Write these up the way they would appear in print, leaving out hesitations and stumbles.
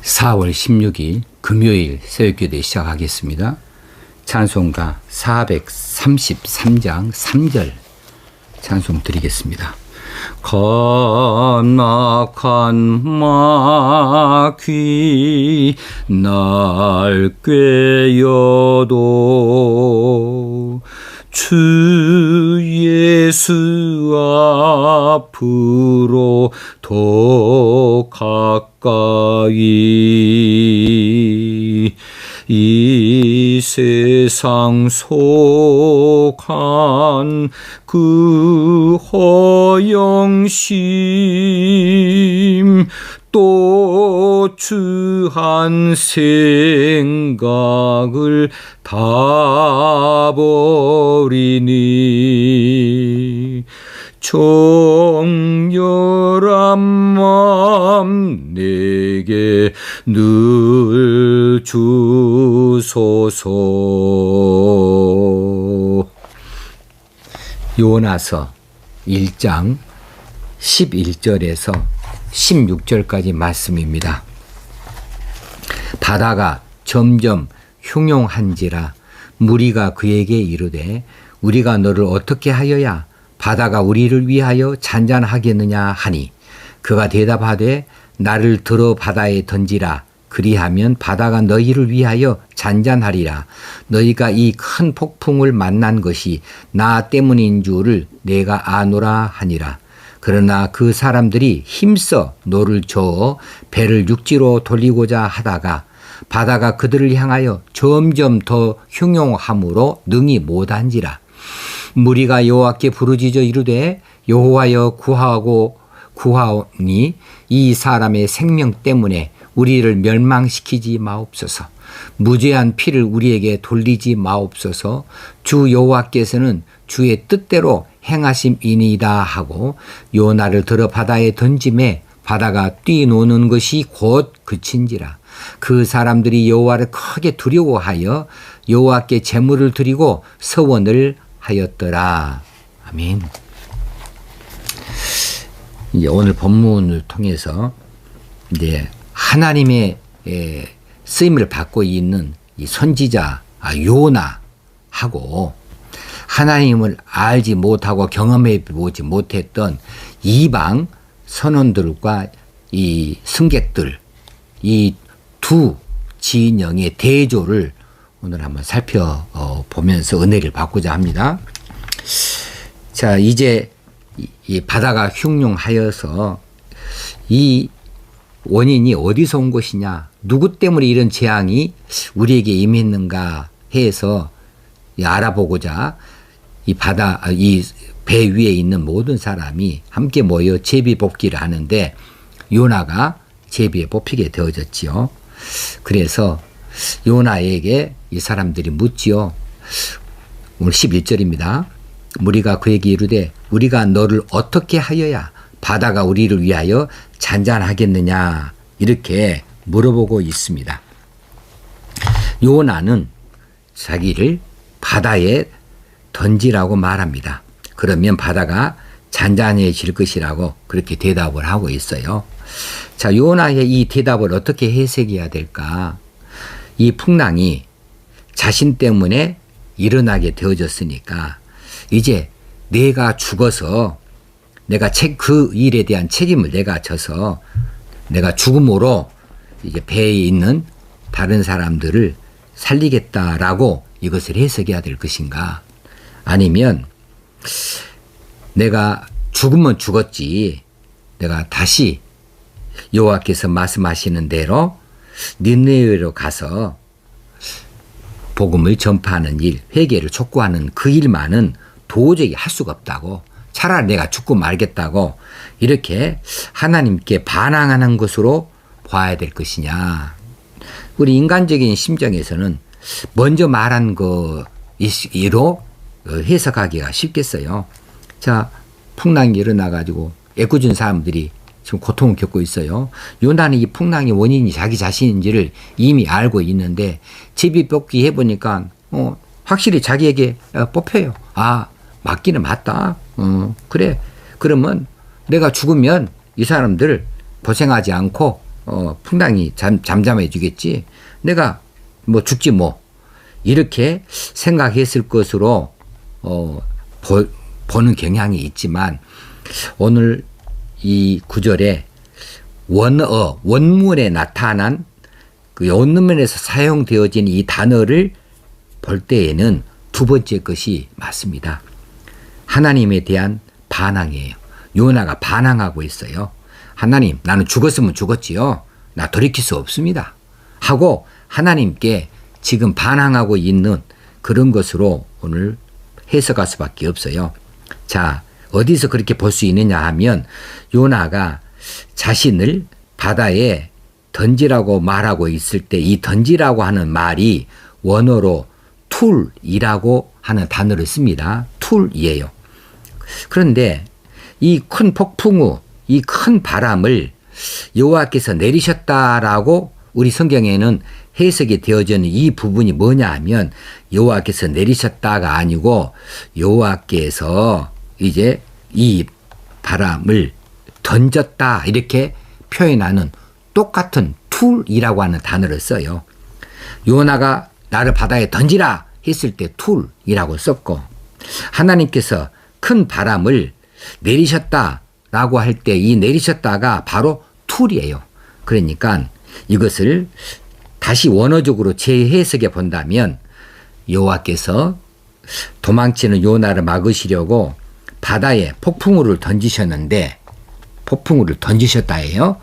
4월 16일 금요일 새벽기도 시작하겠습니다. 찬송가 433장 3절 찬송 드리겠습니다. 간막한 마귀 날 꾀어도 주 예수 앞으로 더 가까이 이 세상 속한 그 허영심 또 추한 생각을 다 버리니 정결한 마음 내게 늘 주소서. 요나서 1장 11절에서 16절까지 말씀입니다. 바다가 점점 흉용한지라 무리가 그에게 이르되 우리가 너를 어떻게 하여야 바다가 우리를 위하여 잔잔하겠느냐 하니 그가 대답하되 나를 들어 바다에 던지라. 그리하면 바다가 너희를 위하여 잔잔하리라. 너희가 이 큰 폭풍을 만난 것이 나 때문인 줄을 내가 아노라 하니라. 그러나 그 사람들이 힘써 노를 저어 배를 육지로 돌리고자 하다가 바다가 그들을 향하여 점점 더 흉용함으로 능히 못한지라. 무리가 여호와께 부르짖어 이르되 여호와여 구하오니 이 사람의 생명 때문에 우리를 멸망시키지 마옵소서. 무죄한 피를 우리에게 돌리지 마옵소서. 주 여호와께서는 주의 뜻대로 행하심이니이다 하고 요나를 들어 바다에 던짐에 바다가 뛰노는 것이 곧 그친지라. 그 사람들이 여호와를 크게 두려워하여 여호와께 제물을 드리고 서원을 하였더라. 아멘. 이제 오늘 본문을 통해서 이제 하나님의 쓰임을 받고 있는 이 선지자 요나하고 하나님을 알지 못하고 경험해 보지 못했던 이방 선원들과 이 승객들, 이 두 진영의 대조를 오늘 한번 살펴보면서 은혜를 받고자 합니다. 자, 이제 이 바다가 흉용하여서 이 원인이 어디서 온 것이냐, 누구 때문에 이런 재앙이 우리에게 임했는가 해서 알아보고자 이 배 위에 있는 모든 사람이 함께 모여 제비 뽑기를 하는데 요나가 제비에 뽑히게 되어졌지요. 그래서 요나에게 이 사람들이 묻지요. 오늘 11절입니다. 무리가 그에게 이르되 우리가 너를 어떻게 하여야 바다가 우리를 위하여 잔잔하겠느냐 이렇게 물어보고 있습니다. 요나는 자기를 바다에 던지라고 말합니다. 그러면 바다가 잔잔해질 것이라고 그렇게 대답을 하고 있어요. 자, 요나의 이 대답을 어떻게 해석해야 될까? 이 풍랑이 자신 때문에 일어나게 되어졌으니까 이제 내가 죽어서 내가 그 일에 대한 책임을 내가 져서 내가 죽음으로 이제 배에 있는 다른 사람들을 살리겠다라고 이것을 해석해야 될 것인가? 아니면 내가 죽으면 죽었지 내가 다시 여호와께서 말씀하시는 대로 니느웨로 가서 복음을 전파하는 일, 회개를 촉구하는 그 일만은 도저히 할 수가 없다고, 차라리 내가 죽고 말겠다고 이렇게 하나님께 반항하는 것으로 봐야 될 것이냐. 우리 인간적인 심정에서는 먼저 말한 거로 해석하기가 쉽겠어요. 자, 풍랑이 일어나가지고 애꿎은 사람들이 지금 고통을 겪고 있어요. 요나는 이 풍랑의 원인이 자기 자신인지를 이미 알고 있는데 제비 뽑기 해보니까 확실히 자기에게 뽑혀요. 아, 맞기는 맞다. 그래. 그러면 내가 죽으면 이 사람들 고생하지 않고 풍당히 잠잠해 주겠지. 내가 뭐 죽지 뭐. 이렇게 생각했을 것으로 보는 경향이 있지만 오늘 이 구절에 원문에 나타난 그 원문에서 사용되어진 이 단어를 볼 때에는 두 번째 것이 맞습니다. 하나님에 대한 반항이에요. 요나가 반항하고 있어요. 하나님, 나는 죽었으면 죽었지요. 나 돌이킬 수 없습니다. 하고 하나님께 지금 반항하고 있는 그런 것으로 오늘 해석할 수밖에 없어요. 자, 어디서 그렇게 볼 수 있느냐 하면 요나가 자신을 바다에 던지라고 말하고 있을 때 이 던지라고 하는 말이 원어로 툴이라고 하는 단어를 씁니다. 툴이에요. 그런데 이 큰 폭풍우, 이 큰 바람을 여호와께서 내리셨다라고 우리 성경에는 해석이 되어지는 이 부분이 뭐냐 하면 여호와께서 내리셨다가 아니고 여호와께서 이제 이 바람을 던졌다 이렇게 표현하는 똑같은 툴이라고 하는 단어를 써요. 요나가 나를 바다에 던지라 했을 때 툴이라고 썼고 하나님께서 큰 바람을 내리셨다라고 할 때 이 내리셨다가 바로 툴이에요. 그러니까 이것을 다시 원어적으로 재해석해 본다면 여호와께서 도망치는 요나를 막으시려고 바다에 폭풍우를 던지셨는데 폭풍우를 던지셨다예요.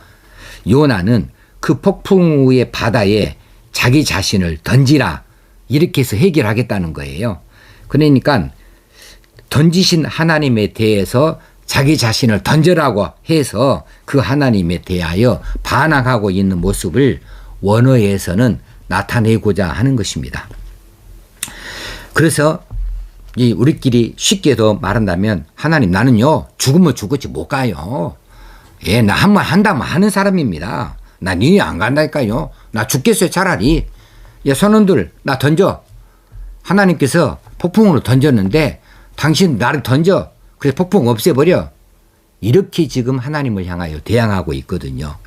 요나는 그 폭풍우의 바다에 자기 자신을 던지라 이렇게 해서 해결하겠다는 거예요. 그러니까 던지신 하나님에 대해서 자기 자신을 던져라고 해서 그 하나님에 대하여 반항하고 있는 모습을 원어에서는 나타내고자 하는 것입니다. 그래서 우리끼리 쉽게도 말한다면 하나님 나는요 죽으면 죽었지 못 가요. 예, 나 한 번 한다면 하는 사람입니다. 나 니네 안 간다니까요. 나 죽겠어요 차라리. 야 선원들 나 던져. 하나님께서 폭풍으로 던졌는데 당신 나를 던져. 그래서 폭풍 없애버려. 이렇게 지금 하나님을 향하여 대항하고 있거든요.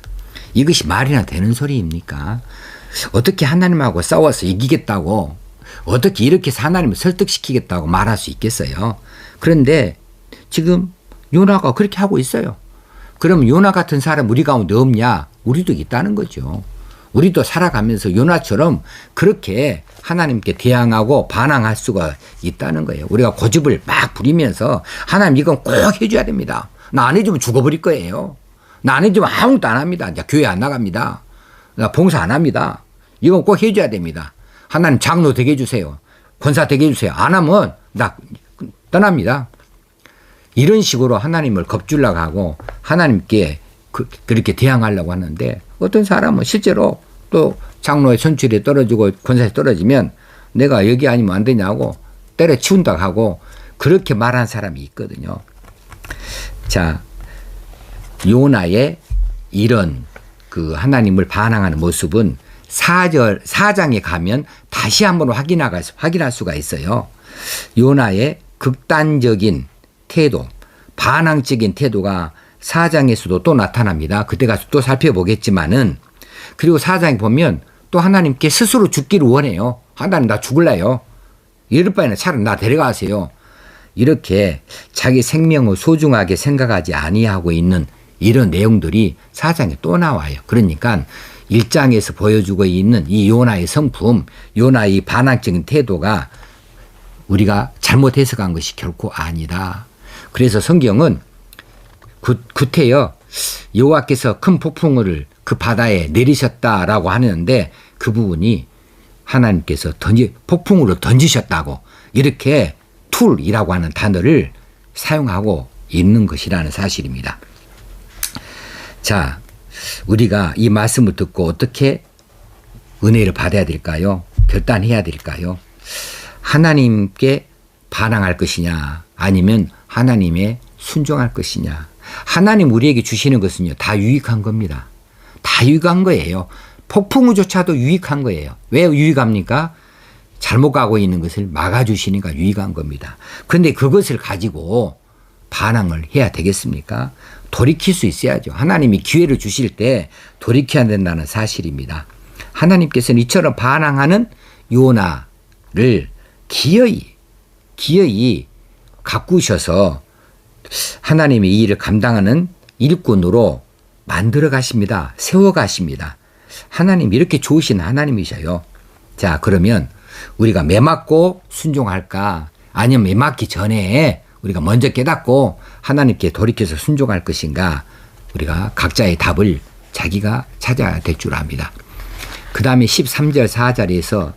이것이 말이나 되는 소리입니까? 어떻게 하나님하고 싸워서 이기겠다고 어떻게 이렇게 하나님을 설득시키겠다고 말할 수 있겠어요? 그런데 지금 요나가 그렇게 하고 있어요. 그럼 요나 같은 사람 우리 가운데 없냐? 우리도 있다는 거죠. 우리도 살아가면서 요나처럼 그렇게 하나님께 대항하고 반항할 수가 있다는 거예요. 우리가 고집을 막 부리면서 하나님 이건 꼭 해줘야 됩니다. 나 안 해주면 죽어버릴 거예요. 나 안 해주면 아무것도 안 합니다. 이제 교회 안 나갑니다. 나 봉사 안 합니다. 이건 꼭 해줘야 됩니다. 하나님 장로 되게 해주세요. 권사 되게 해주세요. 안 하면 나 떠납니다. 이런 식으로 하나님을 겁주려고 하고 하나님께 그렇게 대항하려고 하는데 어떤 사람은 실제로 또 장로의 선출이 떨어지고 권사에 떨어지면 내가 여기 아니면 안 되냐고 때려치운다고 하고 그렇게 말한 사람이 있거든요. 자, 요나의 이런 그 하나님을 반항하는 모습은 4장에 가면 다시 한번 확인할 수가 있어요. 요나의 극단적인 태도, 반항적인 태도가 4장에서도 또 나타납니다. 그때 가서 또 살펴보겠지만은 그리고 4장에 보면 또 하나님께 스스로 죽기를 원해요. 하나님 나 죽을래요. 이럴 바에는 차라리 나 데려가세요. 이렇게 자기 생명을 소중하게 생각하지 아니하고 있는 이런 내용들이 4장에 또 나와요. 그러니까 1장에서 보여주고 있는 이 요나의 성품, 요나의 반항적인 태도가 우리가 잘못 해석한 것이 결코 아니다. 그래서 성경은 구태여 여호와께서 큰 폭풍을 그 바다에 내리셨다라고 하는데 그 부분이 하나님께서 폭풍으로 던지셨다고 이렇게 툴이라고 하는 단어를 사용하고 있는 것이라는 사실입니다. 자, 우리가 이 말씀을 듣고 어떻게 은혜를 받아야 될까요? 결단해야 될까요? 하나님께 반항할 것이냐 아니면 하나님의 순종할 것이냐. 하나님 우리에게 주시는 것은요 다 유익한 겁니다. 다 유익한 거예요. 폭풍우조차도 유익한 거예요. 왜 유익합니까? 잘못 가고 있는 것을 막아주시니까 유익한 겁니다. 그런데 그것을 가지고 반항을 해야 되겠습니까? 돌이킬 수 있어야죠. 하나님이 기회를 주실 때 돌이켜야 된다는 사실입니다. 하나님께서는 이처럼 반항하는 요나를 기어이 가꾸셔서 하나님의 이 일을 감당하는 일꾼으로 만들어 가십니다. 세워 가십니다. 하나님 이렇게 좋으신 하나님이셔요. 자, 그러면 우리가 매 맞고 순종할까? 아니면 매 맞기 전에 우리가 먼저 깨닫고 하나님께 돌이켜서 순종할 것인가? 우리가 각자의 답을 자기가 찾아야 될 줄 압니다. 그 다음에 13절 4절에서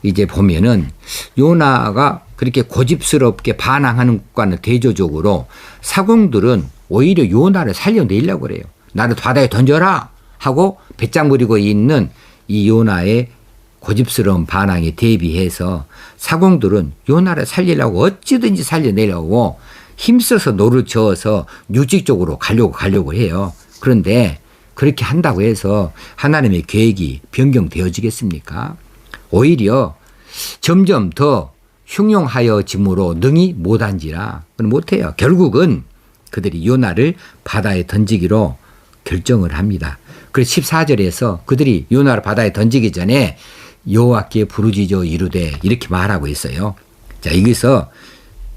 이제 보면은 요나가 그렇게 고집스럽게 반항하는 것과는 대조적으로 사공들은 오히려 요나를 살려내려고 그래요. 나를 바다에 던져라 하고 배짱 부리고 있는 이 요나의 고집스러운 반항에 대비해서 사공들은 요나를 살리려고 어찌든지 살려내려고 힘써서 노를 저어서 유직적으로 가려고 해요. 그런데 그렇게 한다고 해서 하나님의 계획이 변경되어지겠습니까? 오히려 점점 더 흉용하여짐으로 능히 못한지라 못해요. 결국은 그들이 요나를 바다에 던지기로 결정을 합니다. 그래서 14절에서 그들이 요나를 바다에 던지기 전에 여호와께 부르짖어 이르되 이렇게 말하고 있어요. 자, 여기서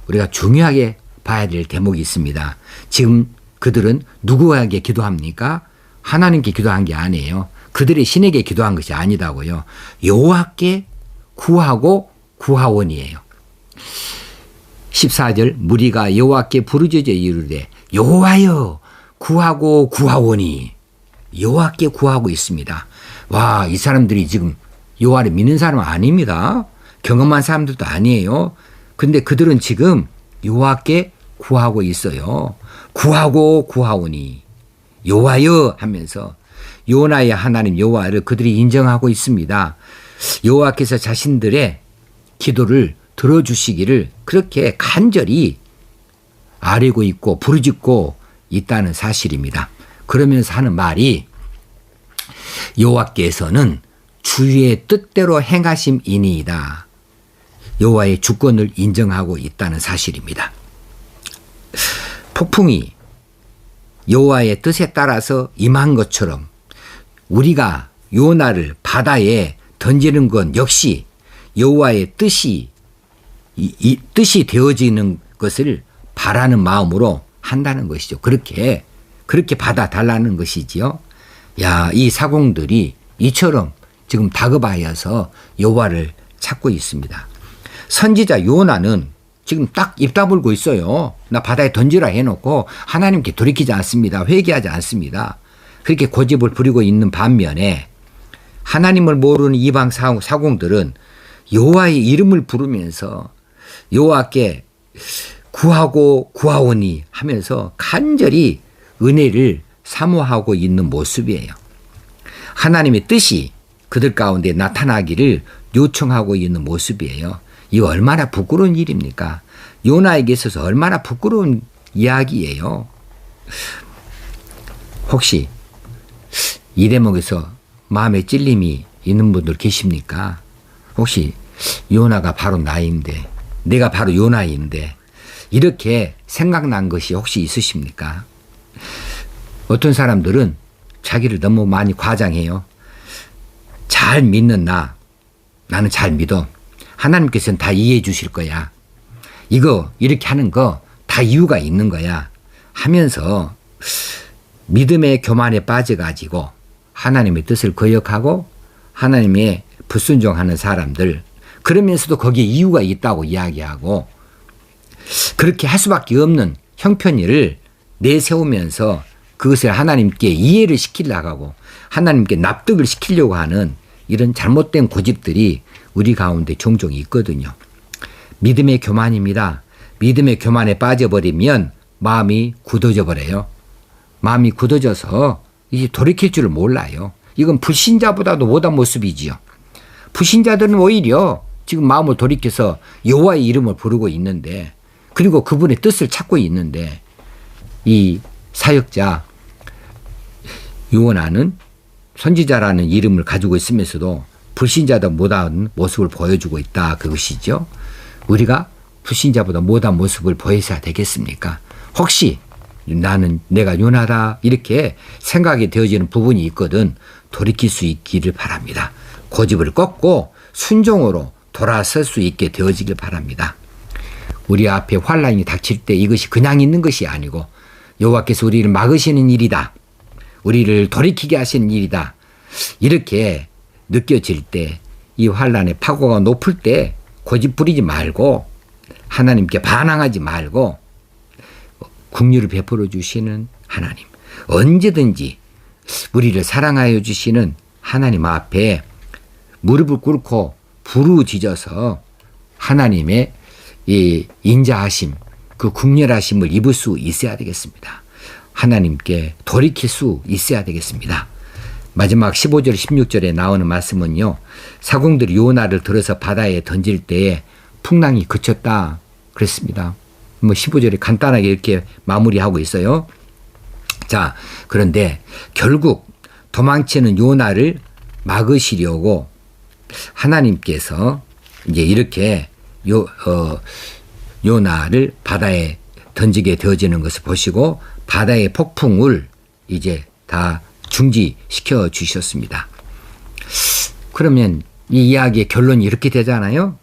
우리가 중요하게 봐야 될 대목이 있습니다. 지금 그들은 누구에게 기도합니까? 하나님께 기도한 게 아니에요. 그들의 신에게 기도한 것이 아니다고요. 여호와께 구하고 구하원이에요. 14절 무리가 여호와께 부르짖어 이르되 여호와여 구하고 구하오니 여호와께 구하고 있습니다. 와, 이 사람들이 지금 여호와를 믿는 사람은 아닙니다. 경험한 사람들도 아니에요. 근데 그들은 지금 여호와께 구하고 있어요. 구하고 구하오니 여호와여 하면서 요나의 하나님 여호와를 그들이 인정하고 있습니다. 여호와께서 자신들의 기도를 들어주시기를 그렇게 간절히 아뢰고 있고 부르짖고 있다는 사실입니다. 그러면서 하는 말이 여호와께서는 주의 뜻대로 행하심이니이다. 여호와의 주권을 인정하고 있다는 사실입니다. 폭풍이 여호와의 뜻에 따라서 임한 것처럼 우리가 요나를 바다에 던지는 건 역시 여호와의 뜻이 되어지는 것을 바라는 마음으로 한다는 것이죠. 그렇게 받아달라는 것이지요. 야, 이 사공들이 이처럼 지금 다급하여서 여호와를 찾고 있습니다. 선지자 요나는 지금 딱 입 다물고 있어요. 나 바다에 던지라 해놓고 하나님께 돌이키지 않습니다. 회개하지 않습니다. 그렇게 고집을 부리고 있는 반면에 하나님을 모르는 이방 사공들은 여호와의 이름을 부르면서 여호와께 구하고 구하오니 하면서 간절히 은혜를 사모하고 있는 모습이에요. 하나님의 뜻이 그들 가운데 나타나기를 요청하고 있는 모습이에요. 이거 얼마나 부끄러운 일입니까? 요나에게 있어서 얼마나 부끄러운 이야기예요. 혹시 이 대목에서 마음에 찔림이 있는 분들 계십니까? 혹시 요나가 바로 나인데 내가 바로 요나인데 이렇게 생각난 것이 혹시 있으십니까? 어떤 사람들은 자기를 너무 많이 과장해요. 잘 믿는 나는 잘 믿어. 하나님께서는 다 이해해 주실 거야. 이거 이렇게 하는 거 다 이유가 있는 거야 하면서 믿음의 교만에 빠져가지고 하나님의 뜻을 거역하고 하나님의 불순종하는 사람들, 그러면서도 거기에 이유가 있다고 이야기하고 그렇게 할 수밖에 없는 형편을 내세우면서 그것을 하나님께 이해를 시키려고 하고 하나님께 납득을 시키려고 하는 이런 잘못된 고집들이 우리 가운데 종종 있거든요. 믿음의 교만입니다. 믿음의 교만에 빠져버리면 마음이 굳어져 버려요. 마음이 굳어져서 이제 돌이킬 줄을 몰라요. 이건 불신자보다도 못한 모습이지요. 불신자들은 오히려 지금 마음을 돌이켜서 여호와의 이름을 부르고 있는데, 그리고 그분의 뜻을 찾고 있는데, 이 사역자 요나는 선지자라는 이름을 가지고 있으면서도 불신자도 못한 모습을 보여주고 있다, 그것이죠. 우리가 불신자보다 못한 모습을 보여서야 되겠습니까? 혹시 나는 내가 요나다 이렇게 생각이 되어지는 부분이 있거든. 돌이킬 수 있기를 바랍니다. 고집을 꺾고 순종으로 돌아설 수 있게 되어지길 바랍니다. 우리 앞에 환란이 닥칠 때 이것이 그냥 있는 것이 아니고 여호와께서 우리를 막으시는 일이다. 우리를 돌이키게 하시는 일이다. 이렇게 느껴질 때 이 환란의 파고가 높을 때 고집 부리지 말고 하나님께 반항하지 말고 긍휼을 베풀어 주시는 하나님, 언제든지 우리를 사랑하여 주시는 하나님 앞에 무릎을 꿇고 부르짖어서 하나님의 이 인자하심, 그 긍휼하심을 입을 수 있어야 되겠습니다. 하나님께 돌이킬 수 있어야 되겠습니다. 마지막 15절 16절에 나오는 말씀은요, 사공들이 요나를 들어서 바다에 던질 때에 풍랑이 그쳤다 그랬습니다. 15절에 간단하게 이렇게 마무리하고 있어요. 자, 그런데 결국 도망치는 요나를 막으시려고 하나님께서 이제 이렇게 요나를 바다에 던지게 되어지는 것을 보시고 바다의 폭풍을 이제 다 중지시켜 주셨습니다. 그러면 이 이야기의 결론이 이렇게 되잖아요.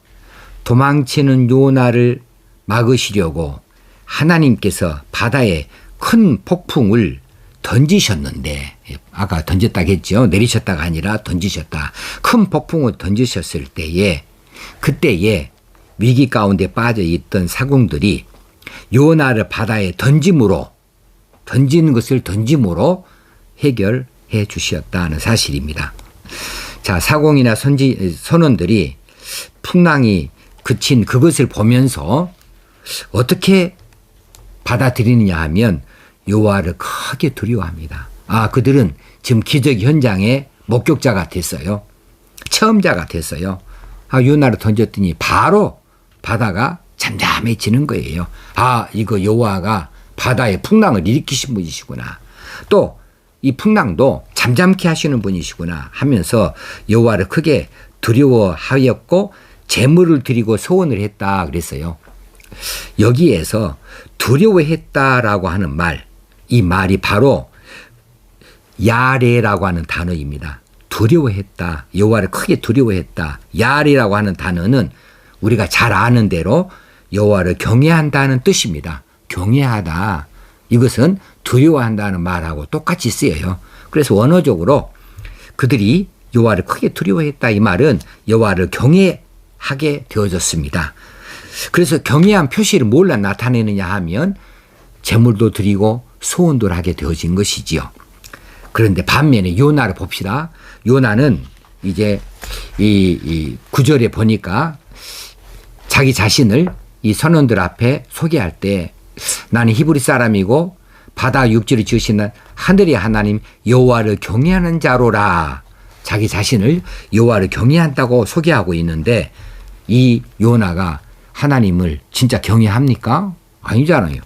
도망치는 요나를 막으시려고 하나님께서 바다에 큰 폭풍을 던지셨는데, 아까 던졌다고 했죠. 내리셨다가 아니라 던지셨다. 큰 폭풍을 던지셨을 때에 그때에 위기 가운데 빠져 있던 사공들이 요나를 바다에 던지는 것을 던짐으로 해결해 주셨다는 사실입니다. 자, 사공이나 선원들이 풍랑이 그친 그것을 보면서 어떻게 받아들이느냐 하면 여호와를 크게 두려워합니다. 그들은 지금 기적 현장의 목격자가 됐어요. 체험자가 됐어요. 요나를 던졌더니 바로 바다가 잠잠해지는 거예요. 이거 여호와가 바다에 풍랑을 일으키신 분이시구나. 또 이 풍랑도 잠잠케 하시는 분이시구나 하면서 여호와를 크게 두려워하였고 제물을 드리고 소원을 했다 그랬어요. 여기에서 두려워했다라고 하는 말, 이 말이 바로 야레라고 하는 단어입니다. 두려워했다. 여호와를 크게 두려워했다. 야레라고 하는 단어는 우리가 잘 아는 대로 여호와를 경외한다는 뜻입니다. 경외하다. 이것은 두려워한다는 말하고 똑같이 쓰여요. 그래서 원어적으로 그들이 여호와를 크게 두려워했다. 이 말은 여호와를 경외하게 되어졌습니다. 그래서 경외한 표시를 뭘로 나타내느냐 하면 제물도 드리고 소원도 하게 되어진 것이지요. 그런데 반면에 요나를 봅시다. 요나는 이제 이 9절에 보니까 자기 자신을 이 선원들 앞에 소개할 때 나는 히브리 사람이고 바다 육지를 지으신 하늘의 하나님 여호와를 경외하는 자로라. 자기 자신을 여호와를 경외한다고 소개하고 있는데 이 요나가 하나님을 진짜 경외합니까? 아니잖아요.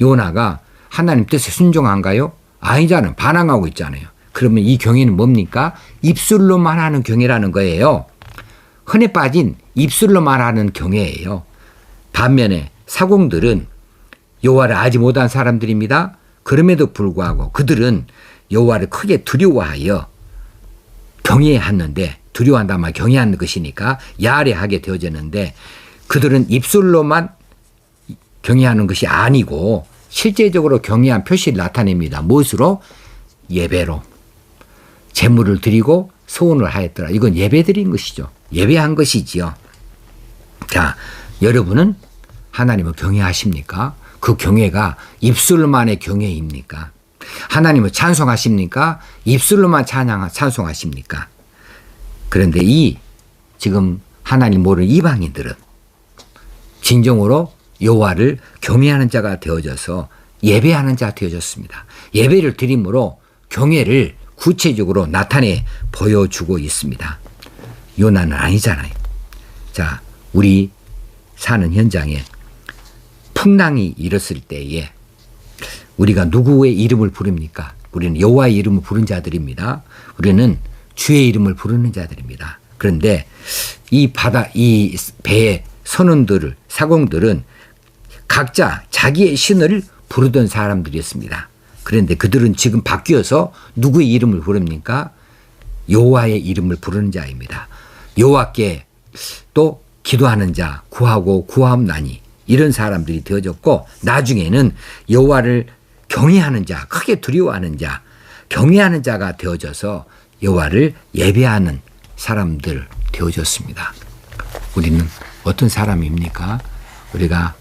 요나가 하나님 뜻에 순종한가요? 아니잖아요. 반항하고 있잖아요. 그러면 이 경외는 뭡니까? 입술로만 하는 경외라는 거예요. 흔해 빠진 입술로만 하는 경외예요. 반면에 사공들은 여호와를 알지 못한 사람들입니다. 그럼에도 불구하고 그들은 여호와를 크게 두려워하여 경외하는데, 두려워한다는 말 경외하는 것이니까 야레하게 되어졌는데, 그들은 입술로만 경외하는 것이 아니고 실제적으로 경외한 표시를 나타냅니다. 무엇으로? 예배로. 제물을 드리고 소원을 하였더라. 이건 예배 드린 것이죠. 예배한 것이지요. 자, 여러분은 하나님을 경외하십니까? 그 경외가 입술로만의 경외입니까? 하나님을 찬송하십니까? 입술로만 찬송하십니까? 그런데 이 지금 하나님 모르는 이방인들은 진정으로 여호와를 경외하는 자가 되어져서 예배하는 자가 되어졌습니다. 예배를 드림으로 경외를 구체적으로 나타내 보여주고 있습니다. 요나는 아니잖아요. 자, 우리 사는 현장에 풍랑이 일었을 때에 우리가 누구의 이름을 부릅니까? 우리는 여호와의 이름을 부른 자들입니다. 우리는 주의 이름을 부르는 자들입니다. 그런데 이 배의 선원들을, 사공들은 각자 자기의 신을 부르던 사람들이었습니다. 그런데 그들은 지금 바뀌어서 누구의 이름을 부릅니까? 여호와의 이름을 부르는 자입니다. 여호와께 또 기도하는 자, 구하고 구하옵나니 이런 사람들이 되어졌고, 나중에는 여호와를 경외하는 자, 크게 두려워하는 자, 경외하는 자가 되어져서 여호와를 예배하는 사람들 되어졌습니다. 우리는 어떤 사람입니까? 우리가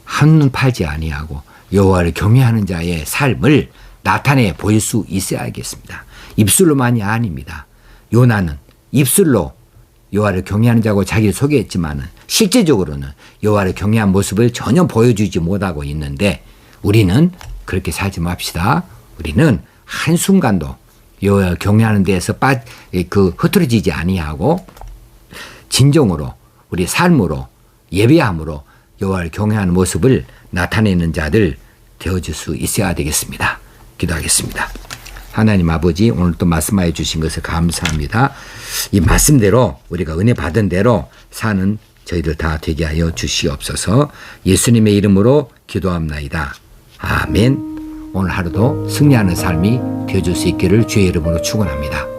한눈 팔지 아니하고 여호와를 경외하는 자의 삶을 나타내 보일 수 있어야겠습니다. 입술로만이 아닙니다. 요나는 입술로 여호와를 경외하는 자고 자기를 소개했지만 실제적으로는 여호와를 경외한 모습을 전혀 보여주지 못하고 있는데, 우리는 그렇게 살지 맙시다. 우리는 한순간도 여호와를 경외하는 데에서 흐트러지지 아니하고 진정으로 우리 삶으로 예배함으로 여호와를 경외하는 모습을 나타내는 자들 되어줄 수 있어야 되겠습니다. 기도하겠습니다. 하나님 아버지, 오늘 또 말씀하여 주신 것을 감사합니다. 이 말씀대로 우리가 은혜 받은 대로 사는 저희들 다 되게 하여 주시옵소서. 예수님의 이름으로 기도합나이다. 아멘. 오늘 하루도 승리하는 삶이 되어줄 수 있기를 주의 이름으로 축원합니다.